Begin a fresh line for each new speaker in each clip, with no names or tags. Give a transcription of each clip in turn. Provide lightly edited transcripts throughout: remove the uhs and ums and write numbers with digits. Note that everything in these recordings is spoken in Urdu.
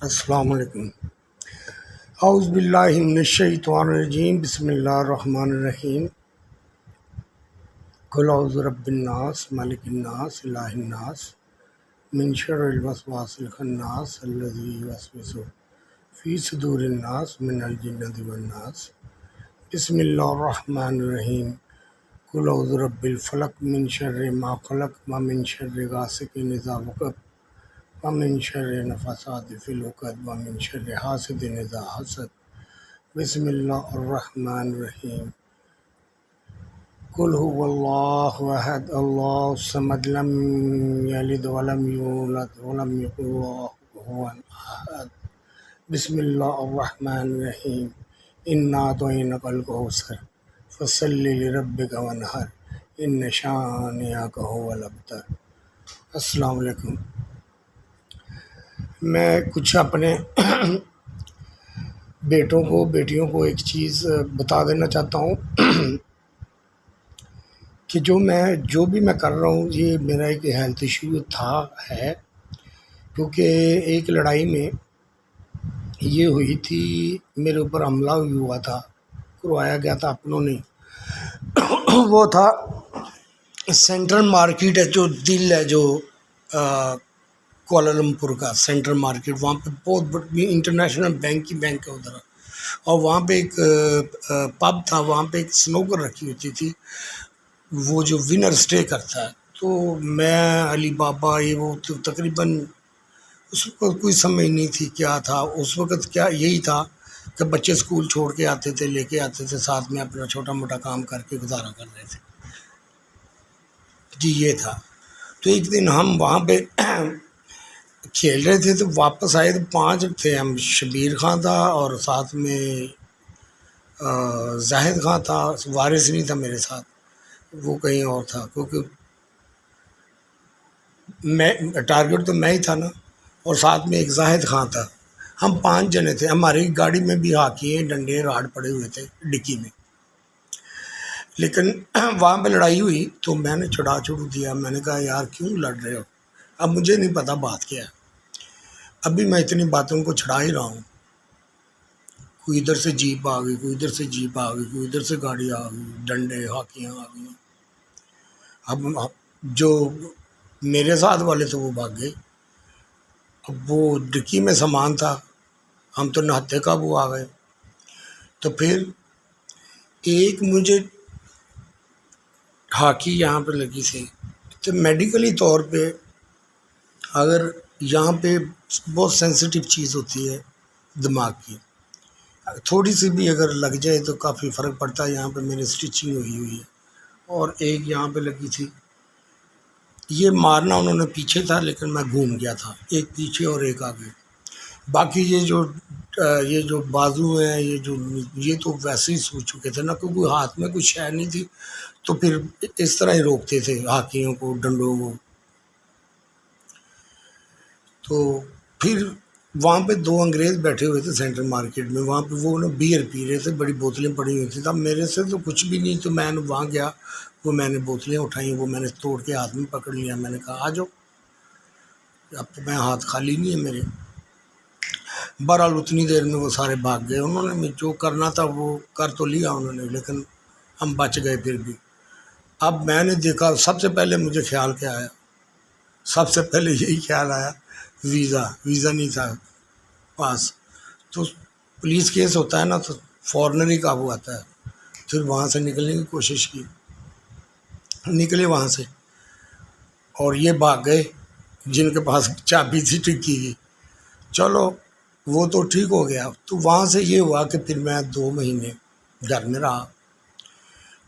السلام علیکم۔ اعوذ باللہ من الشیطان الرجیم، بسم اللہ الرحمن الرحیم۔ قل اعوذ برب الناس، ملک الناس، الہ الناس، من شر الوسواس الخناس الذی یوسوس فی صدور الناس من الجنۃ والناس۔ بسم اللہ الرحمن الرحیم۔ قل اعوذ برب الفلق، من شر ما خلق، ومن شر غاسق اذا وقب، ومن شر نفثات فی العقد، ومن شر حاسد اذا حسد۔ بسم اللہ الرحمن الرحیم۔ قل هو اللہ احد اللہ الصمد لم یلد ولم یولد ولم یکن له کفوا احد۔ بسم اللہ الرحمن الرحیم۔ انا اعطیناک الکوثر فصل لربک وانحر ان شانئک هو الابتر۔ السلام علیکم۔ میں کچھ اپنے بیٹیوں کو ایک چیز بتا دینا چاہتا ہوں کہ جو بھی میں کر رہا ہوں، یہ میرا ایک ہیلتھ ایشو ہے، کیونکہ ایک لڑائی میں یہ ہوئی تھی، میرے اوپر حملہ ہوا تھا، کروایا گیا تھا اپنوں نے۔ وہ تھا سینٹرل مارکیٹ ہے، جو دل ہے، جو کوالالمپور کا سینٹرل مارکیٹ، وہاں پہ بہت بڑی انٹرنیشنل بینک ہے ادھر، اور وہاں پہ ایک پب تھا، وہاں پہ ایک سنوکر رکھی ہوتی تھی، وہ جو ونر سٹے کرتا ہے۔ تو میں علی بابا یہ وہ تقریباً اس وقت کوئی سمجھ نہیں تھی کیا تھا، اس وقت کیا یہی تھا کہ بچے اسکول چھوڑ کے آتے تھے، لے کے آتے تھے، ساتھ میں اپنا چھوٹا موٹا کام کر کے گزارا کر رہے تھے جی، یہ تھا۔ تو ایک دن ہم وہاں پہ کھیل رہے تھے، تو واپس آئے تو 5 تھے ہم، شبیر خان تھا اور ساتھ میں زاہد خان تھا، وارث نہیں تھا میرے ساتھ، وہ کہیں اور تھا، کیونکہ میں ٹارگٹ تو میں ہی تھا نا، اور ساتھ میں ایک زاہد خان تھا۔ ہم 5 جنے تھے، ہماری گاڑی میں بھی ہاکی ڈنڈے راڈ پڑے ہوئے تھے ڈکی میں، لیکن وہاں پہ لڑائی ہوئی تو میں نے چھڑا دیا۔ میں نے کہا یار کیوں لڑ رہے ہو؟ اب مجھے نہیں پتا بات کیا ہے، ابھی میں اتنی باتوں کو چھڑا ہی رہا ہوں، کوئی ادھر سے جیپ آ گئی، کوئی ادھر سے جیپ آ گئی، کوئی ادھر سے گاڑی آ گئی، ڈنڈے ہاکیاں آ گئی۔ اب جو میرے ساتھ والے تھے وہ بھاگ گئے، اب وہ ڈکی میں سامان تھا، ہم تو نہاتے قابو آ گئے۔ تو پھر ایک مجھے ہاکی یہاں پہ لگی تھی، تو میڈیکلی طور پہ اگر یہاں پہ بہت سینسیٹیو چیز ہوتی ہے دماغ کی، تھوڑی سی بھی اگر لگ جائے تو کافی فرق پڑتا ہے۔ یہاں پہ میری اسٹیچنگ ہوئی ہے، اور ایک یہاں پہ لگی تھی۔ یہ مارنا انہوں نے پیچھے تھا، لیکن میں گھوم گیا تھا، ایک پیچھے اور ایک آگے۔ باقی یہ جو بازو ہیں، یہ تو ویسے ہی سوچ چکے تھے نا، کیونکہ ہاتھ میں کوئی شے نہیں تھی، تو پھر اس طرح ہی روکتے تھے ہاکیوں کو، ڈنڈوں کو۔ تو پھر وہاں پہ 2 انگریز بیٹھے ہوئے تھے سینٹرل مارکیٹ میں، وہاں پہ وہ بیئر پی رہے تھے، بڑی بوتلیں پڑی ہوئی تھیں۔ تب میرے سے تو کچھ بھی نہیں، تو میں نے وہاں گیا، وہ میں نے بوتلیں اٹھائیں، وہ میں نے توڑ کے ہاتھ میں پکڑ لیا۔ میں نے کہا آ جاؤ، اب تو میں ہاتھ خالی نہیں ہے میرے۔ بہرحال اتنی دیر میں وہ سارے بھاگ گئے، انہوں نے جو کرنا تھا وہ کر تو لیا انہوں نے، لیکن ہم بچ گئے پھر بھی۔ اب میں نے دیکھا، سب سے پہلے مجھے خیال کیا آیا، سب سے پہلے یہی خیال آیا، ویزا نہیں تھا پاس۔ تو پولیس کیس ہوتا ہے نا، تو فورنر ہی قابو آتا ہے۔ پھر وہاں سے نکلنے کی کوشش کی، نکلے وہاں سے، اور یہ بھاگ گئے جن کے پاس چابی تھی ٹکی کی۔ چلو وہ تو ٹھیک ہو گیا۔ تو وہاں سے یہ ہوا کہ پھر میں 2 مہینے گھر میں رہا،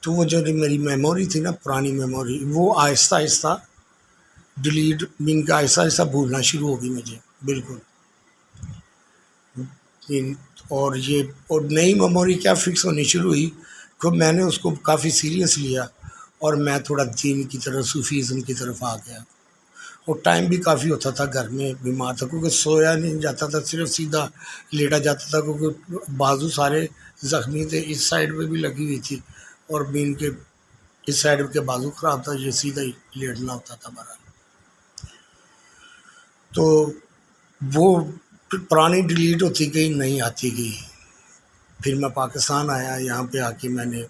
تو وہ جو میری میموری تھی نا، پرانی میموری، وہ آہستہ آہستہ ڈیلیٹ، کا آہستہ آہستہ بھولنا شروع ہوگی مجھے بالکل۔ اور نئی میموری کیا فکس ہونی شروع ہوئی کہ میں نے اس کو کافی سیریس لیا، اور میں تھوڑا دین کی طرف، صوفیزم کی طرف آ گیا۔ اور ٹائم بھی کافی ہوتا تھا گھر میں، بیمار تھا، کیونکہ سویا نہیں جاتا تھا، صرف سیدھا لیٹا جاتا تھا، کیونکہ بازو سارے زخمی تھے، اس سائڈ پہ بھی لگی ہوئی تھی، اور بین کے اس سائڈ کے بازو خراب تھا، یہ سیدھا ہی لیٹنا ہوتا تھا بہرحال۔ تو وہ پھر پرانی ڈیلیٹ ہوتی گئی، نئی آتی گئی۔ پھر میں پاکستان آیا، یہاں پہ آ کے میں نے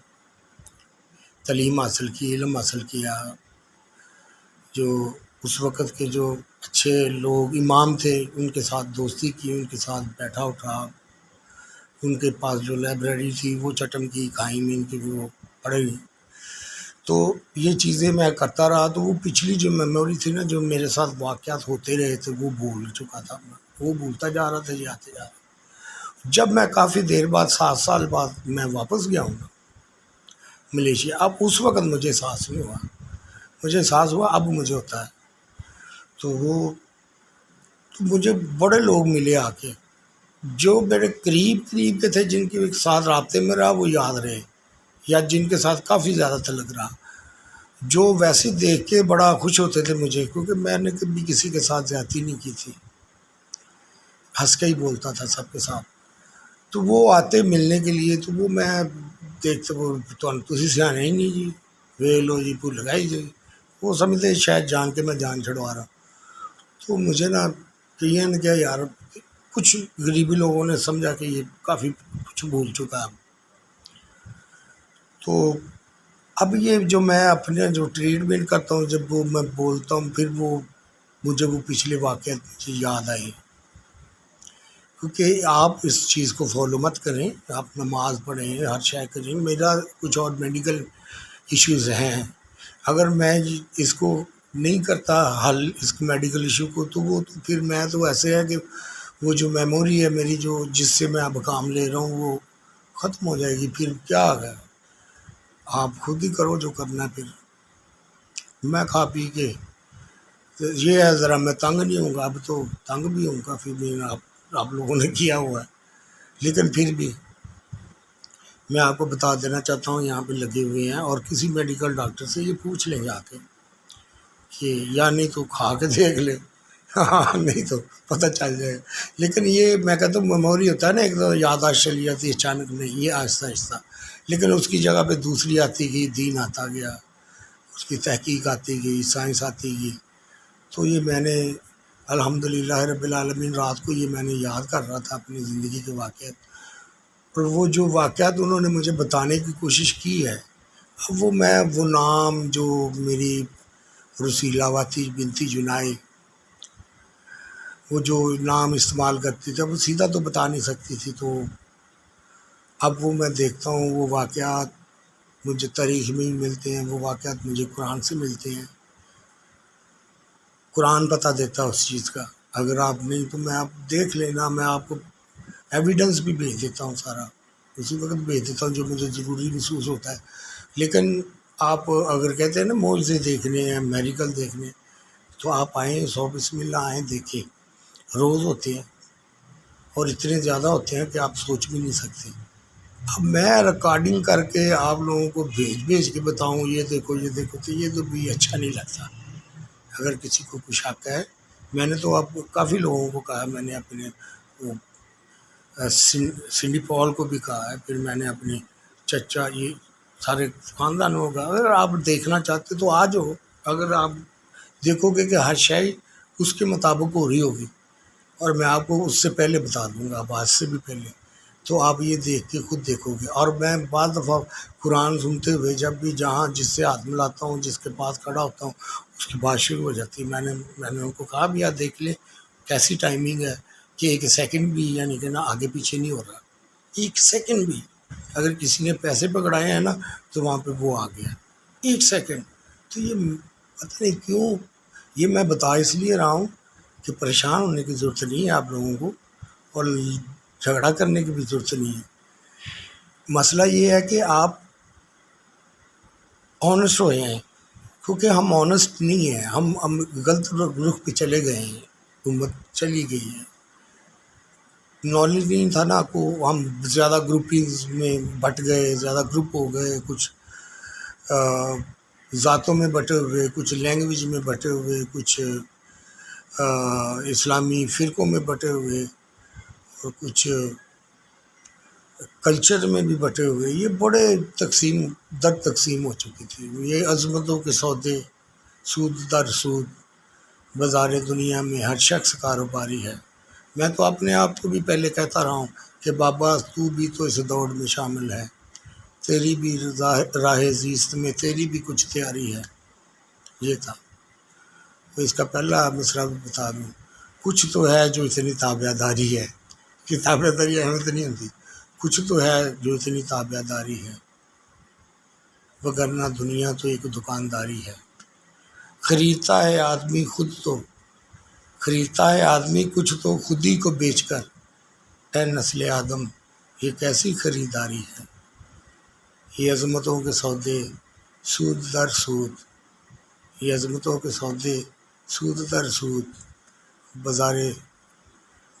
تعلیم حاصل کی، علم حاصل کیا۔ جو اس وقت کے جو اچھے لوگ امام تھے ان کے ساتھ دوستی کی، ان کے ساتھ بیٹھا اٹھا، ان کے پاس جو لائبریری تھی وہ چٹم کی کھائی میں ان کی وہ پڑھی، تو یہ چیزیں میں کرتا رہا۔ تو وہ پچھلی جو میموری تھی نا، جو میرے ساتھ واقعات ہوتے رہے تھے وہ بھول چکا تھا میں، وہ بھولتا جا رہا تھا، یہ آتے جا رہا۔ جب میں کافی دیر بعد 7 سال بعد میں واپس گیا ہوں نا ملیشیا، اب اس وقت مجھے احساس نہیں ہوا، مجھے احساس ہوا اب مجھے ہوتا ہے۔ تو وہ تو مجھے بڑے لوگ ملے آ کے، جو میرے قریب کے تھے، جن کے ساتھ رابطے میں رہا وہ یاد رہے، یا جن کے ساتھ کافی زیادہ تعلق رہا، جو ویسے دیکھ کے بڑا خوش ہوتے تھے مجھے، کیونکہ میں نے کبھی کسی کے ساتھ زیادتی نہیں کی تھی، ہنس کے ہی بولتا تھا سب کے ساتھ۔ تو وہ آتے ملنے کے لیے، تو وہ میں دیکھتے، وہ تسی سیانے ہی نہیں جی، وے لو جی بھول گئی جی، وہ سمجھتے شاید جان کے میں جان چھڑوا رہا ہوں۔ تو مجھے نا کہیے نا کیا یار، کچھ غریبی لوگوں نے سمجھا کہ یہ کافی کچھ بھول چکا ہے۔ تو اب یہ جو میں اپنے جو ٹریٹمنٹ کرتا ہوں، جب وہ میں بولتا ہوں، پھر وہ مجھے وہ پچھلے واقعات مجھے یاد آئے، کیونکہ آپ اس چیز کو فالو مت کریں، آپ نماز پڑھیں، ہر شے کریں۔ میرا کچھ اور میڈیکل ایشوز ہیں، اگر میں اس کو نہیں کرتا حل، اس میڈیکل ایشو کو، تو وہ تو پھر میں تو ایسے ہے کہ وہ جو میموری ہے میری، جو جس سے میں اب کام لے رہا ہوں، وہ ختم ہو جائے گی۔ پھر کیا آ گیا، آپ خود ہی کرو جو کرنا ہے۔ پھر میں کھا پی کے یہ ہے، ذرا میں تنگ نہیں ہوں گا، اب تو تنگ بھی ہوں کافی بھی، آپ لوگوں نے کیا ہوا ہے، لیکن پھر بھی میں آپ کو بتا دینا چاہتا ہوں، یہاں پہ لگے ہوئے ہیں، اور کسی میڈیکل ڈاکٹر سے یہ پوچھ لیں جا کے کہ یا نہیں تو کھا کے دیکھ لے، ہاں نہیں تو پتہ چل جائے۔ لیکن یہ میں کہتا ہوں میموری ہوتا ہے نا، ایک تو یادداشت چلی جاتی ہے اچانک نہیں، یہ آہستہ آہستہ، لیکن اس کی جگہ پہ دوسری آتی گئی، دین آتا گیا، اس کی تحقیق آتی گئی، سائنس آتی گئی۔ تو یہ میں نے الحمدللہ رب العالمین، رات کو یہ میں نے یاد کر رہا تھا اپنی زندگی کے واقعات، اور وہ جو واقعات انہوں نے مجھے بتانے کی کوشش کی ہے، اب وہ نام جو میری رسیلا واتی بنتی جنائی، وہ جو نام استعمال کرتی تھی، وہ سیدھا تو بتا نہیں سکتی تھی، تو اب وہ میں دیکھتا ہوں، وہ واقعات مجھے تاریخ میں ہی ملتے ہیں، وہ واقعات مجھے قرآن سے ملتے ہیں، قرآن پتہ دیتا ہے اس چیز کا۔ اگر آپ نہیں تو میں آپ دیکھ لینا، میں آپ کو ایویڈنس بھی بھیج دیتا ہوں سارا، اسی وقت بھیج دیتا ہوں جو مجھے ضروری محسوس ہوتا ہے۔ لیکن آپ اگر کہتے ہیں نا معجزے دیکھنے ہیں، میریکل دیکھنے، تو آپ آئیں، 100 بسم اللہ آئیں، دیکھیں، روز ہوتے ہیں، اور اتنے زیادہ ہوتے ہیں کہ آپ سوچ بھی نہیں سکتے۔ اب میں ریکارڈنگ کر کے آپ لوگوں کو بھیج کے بتاؤں یہ دیکھو یہ دیکھو، تو یہ تو بھی اچھا نہیں لگتا۔ اگر کسی کو کچھ حق ہے، میں نے تو آپ کافی لوگوں کو کہا، میں نے اپنے سنڈی پال کو بھی کہا ہے، پھر میں نے اپنے چچا، یہ سارے خاندانوں کا، اگر آپ دیکھنا چاہتے تو آ جاؤ، اگر آپ دیکھو گے کہ ہر شے اس کے مطابق ہو رہی ہوگی، اور میں آپ کو اس سے پہلے بتا دوں گا، آواز سے بھی پہلے، تو آپ یہ دیکھ کے خود دیکھو گے۔ اور میں بعض دفعہ قرآن سنتے ہوئے جب بھی جہاں جس سے ہاتھ ملاتا ہوں، جس کے پاس کھڑا ہوتا ہوں، اس کی بات شروع ہو جاتی ہے۔ میں نے ان کو کہا بھی یار دیکھ لیں کیسی ٹائمنگ ہے، کہ 1 سیکنڈ بھی یعنی کہ نا آگے پیچھے نہیں ہو رہا، 1 سیکنڈ بھی، اگر کسی نے پیسے پکڑائے ہیں نا تو وہاں پہ وہ آ گیا 1 سیکنڈ۔ تو یہ پتہ نہیں کیوں، یہ میں بتا اس لیے رہا ہوں کہ پریشان ہونے کی ضرورت نہیں ہے آپ لوگوں کو، اور جھگڑا کرنے کی بھی ضرورت نہیں ہے۔ مسئلہ یہ ہے کہ آپ آنیسٹ ہو جائیں، کیونکہ ہم آنیسٹ نہیں ہیں، ہم غلط رخ پہ چلے گئے ہیں، امت چلی گئی ہے، نالج نہیں تھا نا کو، ہم زیادہ گروپنگز میں بٹ گئے، زیادہ گروپ ہو گئے، کچھ ذاتوں میں بٹے ہوئے، کچھ لینگویج میں بٹے ہوئے، کچھ اسلامی فرقوں میں بٹے ہوئے، اور کچھ کلچر میں بھی بٹے ہوئے، یہ بڑے تقسیم ہو چکی تھی۔ یہ عظمتوں کے سودے، سود در سود، بازار دنیا میں ہر شخص کاروباری ہے، میں تو اپنے آپ کو بھی پہلے کہتا رہا ہوں کہ بابا تو بھی تو اس دوڑ میں شامل ہے، تیری بھی راہ زیست میں تیری بھی کچھ تیاری ہے، یہ تھا۔ تو اس کا پہلا مصرع بھی بتا دوں، کچھ تو ہے جو اتنی تابع داری ہے، کہ تابع داری اہمیت نہیں ہوتی، کچھ تو ہے جو اتنی تابع داری ہے، وگرنہ دنیا تو ایک دکانداری ہے۔ خریدتا ہے آدمی خود تو، خریدتا ہے آدمی کچھ تو خود ہی کو بیچ کر، اے نسل آدم یہ کیسی خریداری ہے، یہ عظمتوں کے سودے سود در سود، یہ عظمتوں کے سودے سود در سود، بازار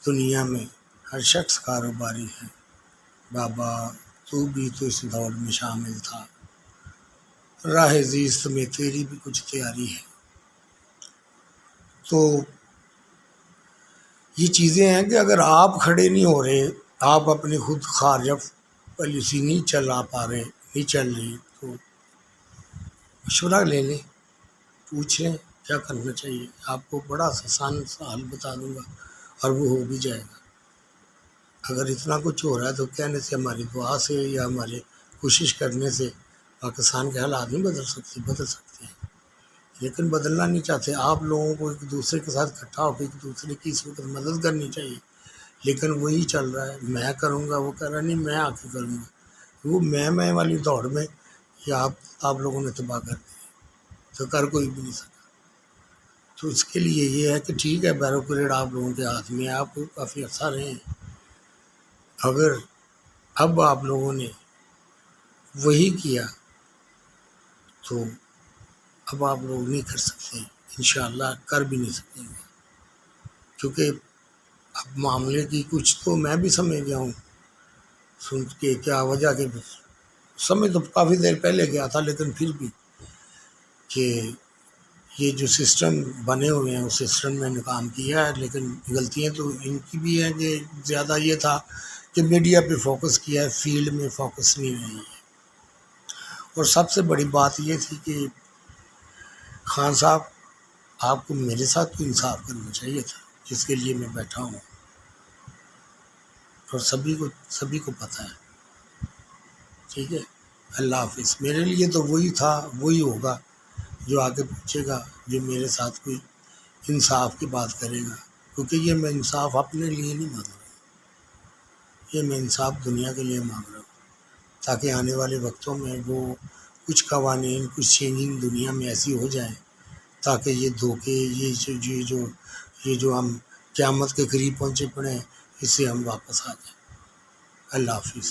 دنیا میں ہر شخص کاروباری ہے، بابا تو بھی تو اس دوڑ میں شامل تھا، راہ زیست میں تیری بھی کچھ تیاری ہے۔ تو یہ چیزیں ہیں کہ اگر آپ کھڑے نہیں ہو رہے، آپ اپنی خود خواجہ پالیسی نہیں چلا پا رہے، نہیں چل رہی، تو مشورہ لے لیں، پوچھ لیں کیا کرنا چاہیے، آپ کو بڑا آسان سا حل بتا دوں گا اور وہ ہو بھی جائے گا۔ اگر اتنا کچھ ہو رہا ہے تو کہنے سے، ہماری دعا سے یا ہمارے کوشش کرنے سے پاکستان کے حالات نہیں بدل سکتے ہیں، لیکن بدلنا نہیں چاہتے۔ آپ لوگوں کو ایک دوسرے کے ساتھ اکٹھا ہو کے ایک دوسرے کی اس وقت مدد کرنی چاہیے، لیکن وہی چل رہا ہے، میں کروں گا، وہ کہہ رہا نہیں میں آ کے کروں گا، وہ میں والی دوڑ میں یہ آپ لوگوں نے تباہ کر دی، تو کر کوئی بھی نہیں سکتا۔ تو اس کے لیے یہ ہے کہ ٹھیک ہے بیروکریٹ آپ لوگوں کے ہاتھ میں، آپ کافی عرصہ رہے ہیں، اگر اب آپ لوگوں نے وہی کیا تو اب آپ لوگ نہیں کر سکتے، انشاءاللہ کر بھی نہیں سکیں گے، کیونکہ اب معاملے کی کچھ تو میں بھی سمجھ گیا ہوں، سن کے کیا وجہ کہ سمجھ تو کافی دیر پہلے گیا تھا، لیکن پھر بھی کہ یہ جو سسٹم بنے ہوئے ہیں اس سسٹم میں نے کام کیا ہے، لیکن غلطیاں تو ان کی بھی ہیں کہ زیادہ یہ تھا کہ میڈیا پہ فوکس کیا ہے، فیلڈ میں فوکس نہیں رہی ہے۔ اور سب سے بڑی بات یہ تھی کہ خان صاحب آپ کو میرے ساتھ تو انصاف کرنا چاہیے تھا، جس کے لیے میں بیٹھا ہوں، اور سبھی کو پتہ ہے، ٹھیک ہے۔ اللہ حافظ۔ میرے لیے تو وہی تھا، وہی ہوگا جو آگے پوچھے گا، جو میرے ساتھ کوئی انصاف کی بات کرے گا، کیونکہ یہ میں انصاف اپنے لیے نہیں مانگ رہا ہوں، یہ میں انصاف دنیا کے لیے مانگ رہا ہوں، تاکہ آنے والے وقتوں میں وہ کچھ قوانین کچھ چینجنگ دنیا میں ایسی ہو جائیں تاکہ یہ دھوکے یہ جو ہم قیامت کے قریب پہنچے پڑے ہیں، اس سے ہم واپس آ جائیں۔ اللہ حافظ۔